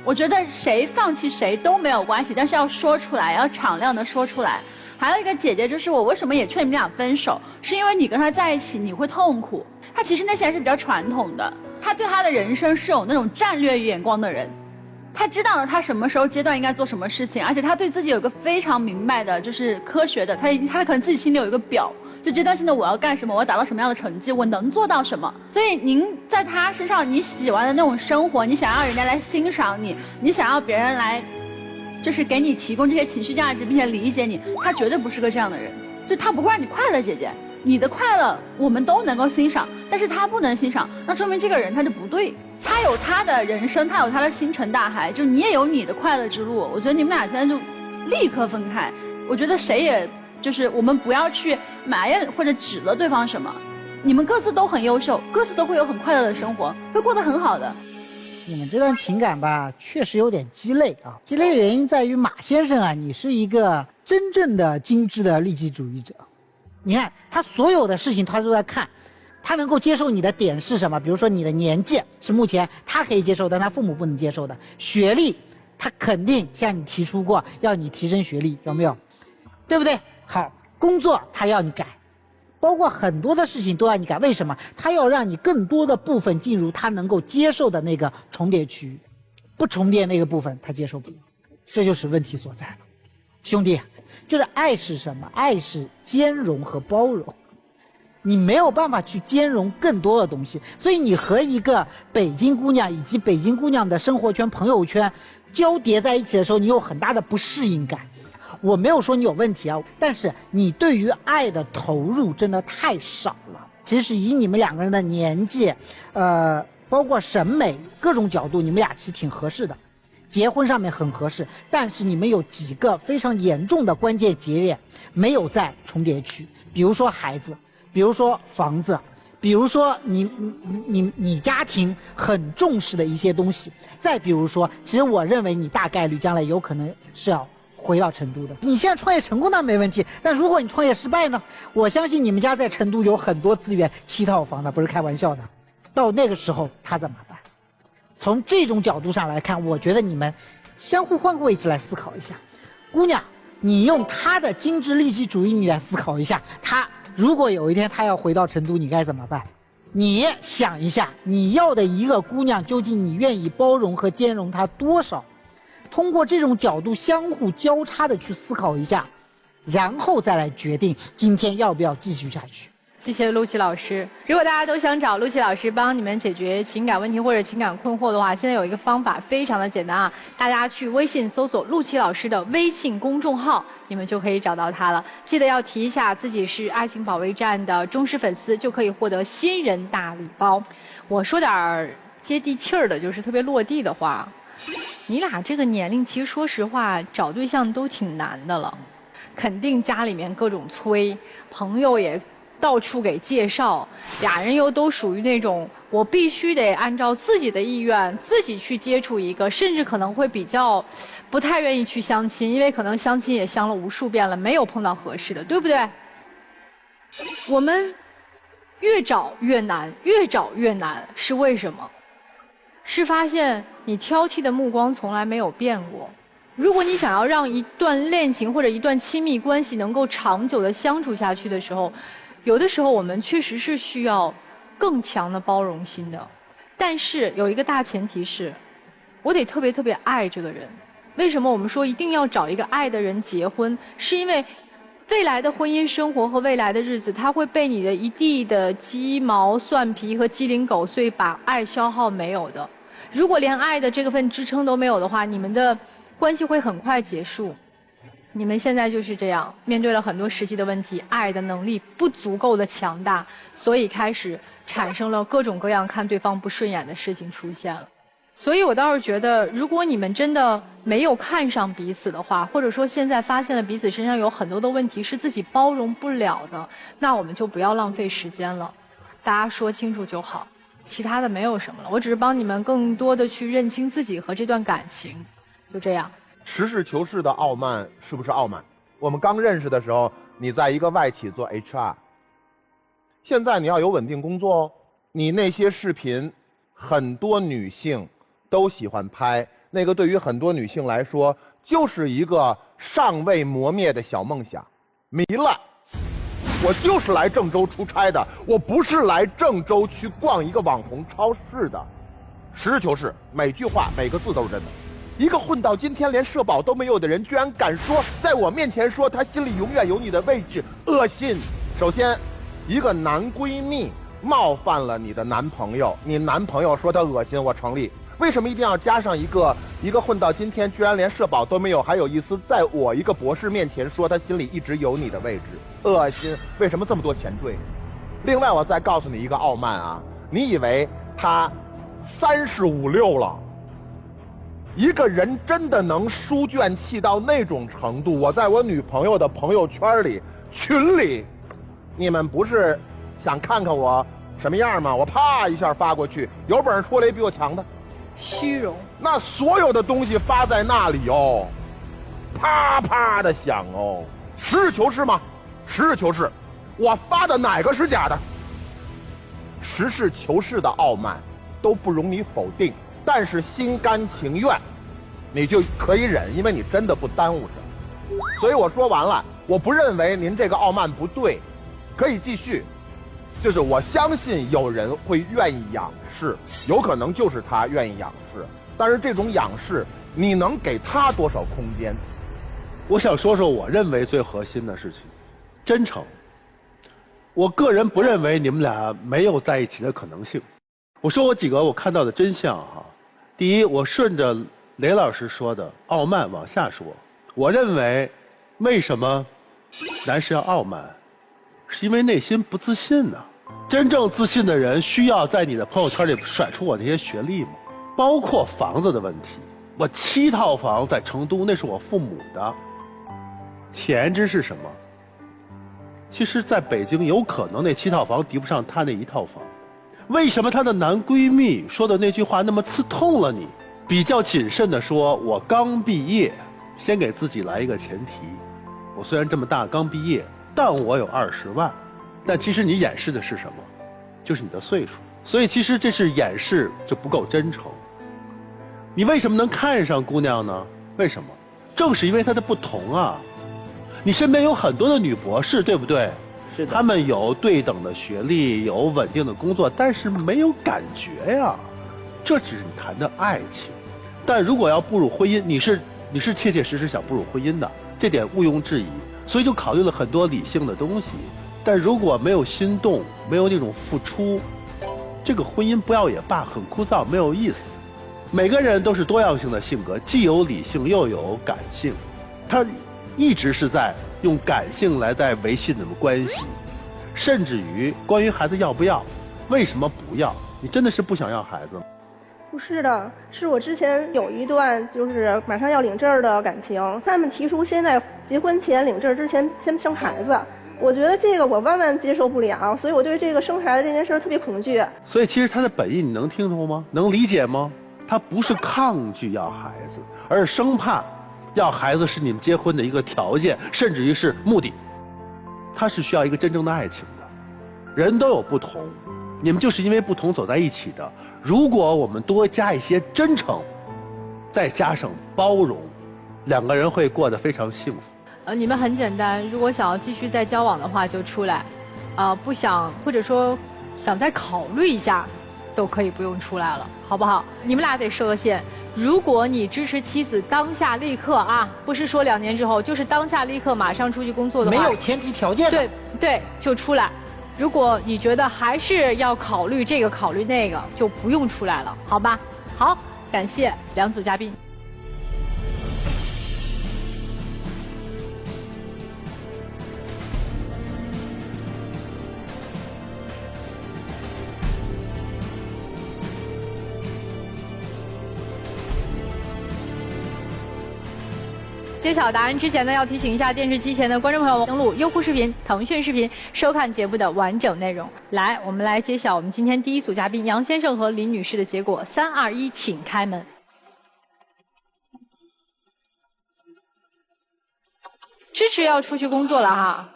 我觉得谁放弃谁都没有关系，但是要说出来，要敞亮的说出来。还有一个姐姐，就是我为什么也劝你们俩分手，是因为你跟他在一起你会痛苦。他其实内心还是比较传统的，他对他的人生是有那种战略眼光的人，他知道了他什么时候阶段应该做什么事情，而且他对自己有一个非常明白的，就是科学的，他可能自己心里有一个表，就阶段性的我要干什么，我要达到什么样的成绩，我能做到什么。所以您在他身上你喜欢的那种生活，你想要人家来欣赏你，你想要别人来就是给你提供这些情绪价值并且理解你，他绝对不是个这样的人。就他不会让你快乐，姐姐，你的快乐我们都能够欣赏，但是他不能欣赏，那说明这个人他就不对。他有他的人生，他有他的星辰大海，就你也有你的快乐之路。我觉得你们俩现在就立刻分开。我觉得谁也就是我们不要去埋怨或者指责对方什么，你们各自都很优秀，各自都会有很快乐的生活，会过得很好的。你们这段情感吧，确实有点鸡肋啊。鸡肋的原因在于马先生啊，你是一个真正的精致的利己主义者。你看他所有的事情他都在看，他能够接受你的点是什么？比如说你的年纪是目前他可以接受，但他父母不能接受的。学历，他肯定向你提出过要你提升学历，有没有？对不对？好，工作他要你改。包括很多的事情都要你改，为什么？他要让你更多的部分进入他能够接受的那个重叠区域，不重叠那个部分他接受不了，这就是问题所在了。兄弟，就是爱是什么？爱是兼容和包容，你没有办法去兼容更多的东西，所以你和一个北京姑娘以及北京姑娘的生活圈、朋友圈交叠在一起的时候，你有很大的不适应感。我没有说你有问题啊，但是你对于爱的投入真的太少了。其实以你们两个人的年纪，包括审美各种角度，你们俩其实挺合适的，结婚上面很合适。但是你们有几个非常严重的关键节点没有在重叠区，比如说孩子，比如说房子，比如说你家庭很重视的一些东西，再比如说，其实我认为你大概率将来有可能是要回到成都的。你现在创业成功那没问题，但如果你创业失败呢？我相信你们家在成都有很多资源，7套房的，不是开玩笑的。到那个时候他怎么办？从这种角度上来看，我觉得你们相互换个位置来思考一下。姑娘，你用他的精致利己主义，你来思考一下，他如果有一天他要回到成都，你该怎么办？你想一下，你要的一个姑娘，究竟你愿意包容和兼容她多少？通过这种角度相互交叉的去思考一下，然后再来决定今天要不要继续下去。谢谢陆琪老师。如果大家都想找陆琪老师帮你们解决情感问题或者情感困惑的话，现在有一个方法非常的简单啊，大家去微信搜索陆琪老师的微信公众号，你们就可以找到他了。记得要提一下自己是爱情保卫战的忠实粉丝，就可以获得新人大礼包。我说点接地气儿的，就是特别落地的话。你俩这个年龄，其实说实话，找对象都挺难的了，肯定家里面各种催，朋友也到处给介绍，俩人又都属于那种我必须得按照自己的意愿自己去接触一个，甚至可能会比较不太愿意去相亲，因为可能相亲也相了无数遍了，没有碰到合适的，对不对？我们越找越难，越找越难，是为什么？是发现你挑剔的目光从来没有变过。如果你想要让一段恋情或者一段亲密关系能够长久的相处下去的时候，有的时候我们确实是需要更强的包容心的。但是有一个大前提是，我得特别特别爱这个人。为什么我们说一定要找一个爱的人结婚？是因为未来的婚姻生活和未来的日子，它会被你的一地的鸡毛蒜皮和鸡零狗碎把爱消耗没有的。如果连爱的这份支撑都没有的话，你们的关系会很快结束。你们现在就是这样，面对了很多实际的问题，爱的能力不足够的强大，所以开始产生了各种各样看对方不顺眼的事情出现了。所以我倒是觉得，如果你们真的没有看上彼此的话，或者说现在发现了彼此身上有很多的问题是自己包容不了的，那我们就不要浪费时间了，大家说清楚就好。其他的没有什么了，我只是帮你们更多的去认清自己和这段感情，就这样。实事求是的傲慢是不是傲慢？我们刚认识的时候，你在一个外企做 HR， 现在你要有稳定工作哦。你那些视频，很多女性都喜欢拍，那个对于很多女性来说，就是一个尚未磨灭的小梦想。迷了。我就是来郑州出差的，我不是来郑州去逛一个网红超市的。实事求是，每句话每个字都是真的。一个混到今天连社保都没有的人，居然敢说在我面前说他心里永远有你的位置，恶心！首先，一个男闺蜜冒犯了你的男朋友，你男朋友说他恶心，我成立。为什么一定要加上一个混到今天居然连社保都没有，还有意思在我一个博士面前说他心里一直有你的位置？恶心！为什么这么多前缀？另外，我再告诉你一个傲慢啊，你以为他35、6了？一个人真的能书卷气到那种程度？我在我女朋友的朋友圈里、群里，你们不是想看看我什么样吗？我啪一下发过去，有本事出来比我强的。虚荣。那所有的东西发在那里哦，啪啪的响哦。实事求是吗？实事求是，我发的哪个是假的？实事求是的傲慢都不容你否定，但是心甘情愿，你就可以忍，因为你真的不耽误什么。所以我说完了，我不认为您这个傲慢不对，可以继续。就是我相信有人会愿意仰视，有可能就是他愿意仰视，但是这种仰视，你能给他多少空间？我想说说我认为最核心的事情，真诚。我个人不认为你们俩没有在一起的可能性。我说我几个我看到的真相哈。第一，我顺着雷老师说的傲慢往下说，我认为为什么男士要傲慢，是因为内心不自信呢？真正自信的人需要在你的朋友圈里甩出我那些学历吗？包括房子的问题，我7套房在成都，那是我父母的。前置是什么？其实在北京有可能那7套房抵不上他那1套房。为什么她的男闺蜜说的那句话那么刺痛了你？比较谨慎地说，我刚毕业，先给自己来一个前提，我虽然这么大刚毕业，但我有20万。但其实你掩饰的是什么？就是你的岁数。所以其实这是掩饰，就不够真诚。你为什么能看上姑娘呢？为什么？正是因为她的不同啊。你身边有很多的女博士，对不对？是的。她们有对等的学历，有稳定的工作，但是没有感觉呀。这只是你谈的爱情。但如果要步入婚姻，你是切切实实想步入婚姻的，这点毋庸置疑。所以就考虑了很多理性的东西。但如果没有心动，没有那种付出，这个婚姻不要也罢，很枯燥，没有意思。每个人都是多样性的性格，既有理性又有感性，他一直是在用感性来在维系你们关系，甚至于关于孩子要不要，为什么不要？你真的是不想要孩子吗？不是的，是我之前有一段就是马上要领证的感情，他们提出先在结婚前领证之前先生孩子。我觉得这个我万万接受不了，所以我对这个生孩子这件事特别恐惧。所以其实他的本意你能听懂吗？能理解吗？他不是抗拒要孩子，而是生怕要孩子是你们结婚的一个条件，甚至于是目的。他是需要一个真正的爱情的。人都有不同，你们就是因为不同走在一起的。如果我们多加一些真诚，再加上包容，两个人会过得非常幸福。你们很简单，如果想要继续再交往的话就出来，不想或者说想再考虑一下，都可以不用出来了，好不好？你们俩得设个限，如果你支持妻子当下立刻啊，不是说2年之后，就是当下立刻马上出去工作的话，没有前提条件的，对，就出来。如果你觉得还是要考虑这个考虑那个，就不用出来了，好吧？好，感谢两组嘉宾。揭晓答案之前呢，要提醒一下电视机前的观众朋友们，登录优酷视频、腾讯视频收看节目的完整内容。来，我们来揭晓我们今天第一组嘉宾杨先生和林女士的结果。3、2、1，请开门。支持要出去工作了哈。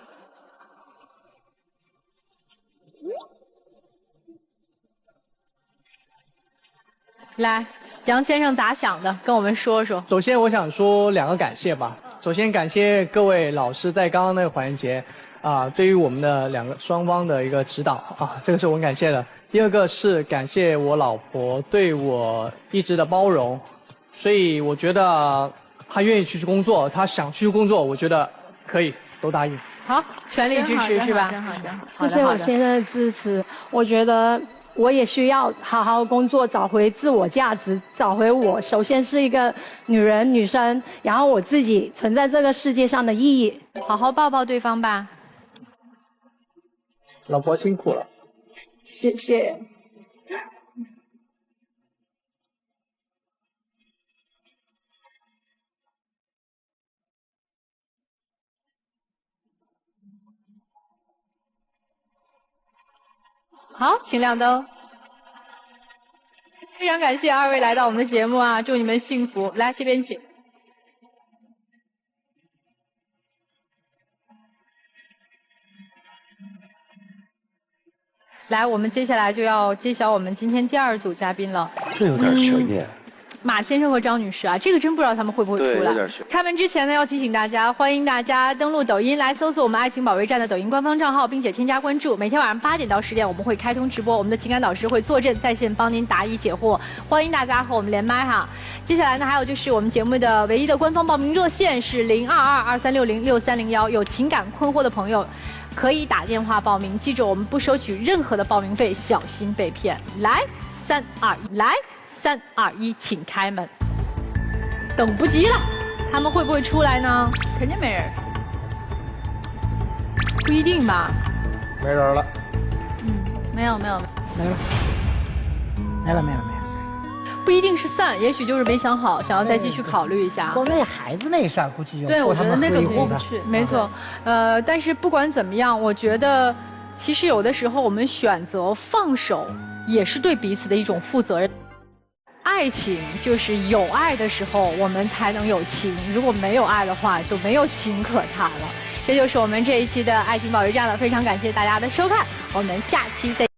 来，杨先生咋想的？跟我们说说。首先，我想说2个感谢吧。首先，感谢各位老师在刚刚那个环节，对于我们的双方的一个指导啊，这个是我很感谢的。第二个是感谢我老婆对我一直的包容，所以我觉得她愿意去工作，她想去工作，我觉得可以。都答应。好，全力支持是吧？真好，真好。谢谢我先生的支持，我觉得我也需要好好工作，找回自我价值，找回我首先是一个女人、女生，然后我自己存在这个世界上的意义。好好抱抱对方吧。老婆辛苦了。谢谢。好，请亮灯。非常感谢二位来到我们的节目啊，祝你们幸福。来这边请。来，我们接下来就要揭晓我们今天第2组嘉宾了。这有点悬念。马先生和张女士啊，这个真不知道他们会不会出来。对，有点悬。开门之前呢，要提醒大家，欢迎大家登录抖音来搜索我们爱情保卫战的抖音官方账号，并且添加关注。每天晚上8点到10点，我们会开通直播，我们的情感导师会坐镇在线帮您答疑解惑，欢迎大家和我们连麦哈。接下来呢，还有就是我们节目的唯一的官方报名热线是0222360631，有情感困惑的朋友可以打电话报名，记住我们不收取任何的报名费，小心被骗。来，3、2、1，来，3、2、1，请开门。等不及了，他们会不会出来呢？肯定没人。不一定吧。没人了。没有。没了。不一定是散，也许就是没想好，想要再继续考虑一下。光那孩子那事儿，估计对，我觉得那个过不去。没错，但是不管怎么样，我觉得其实有的时候我们选择放手，也是对彼此的一种负责任。爱情就是有爱的时候，我们才能有情；如果没有爱的话，就没有情可谈了。这就是我们这一期的爱情保卫战了，非常感谢大家的收看，我们下期再见。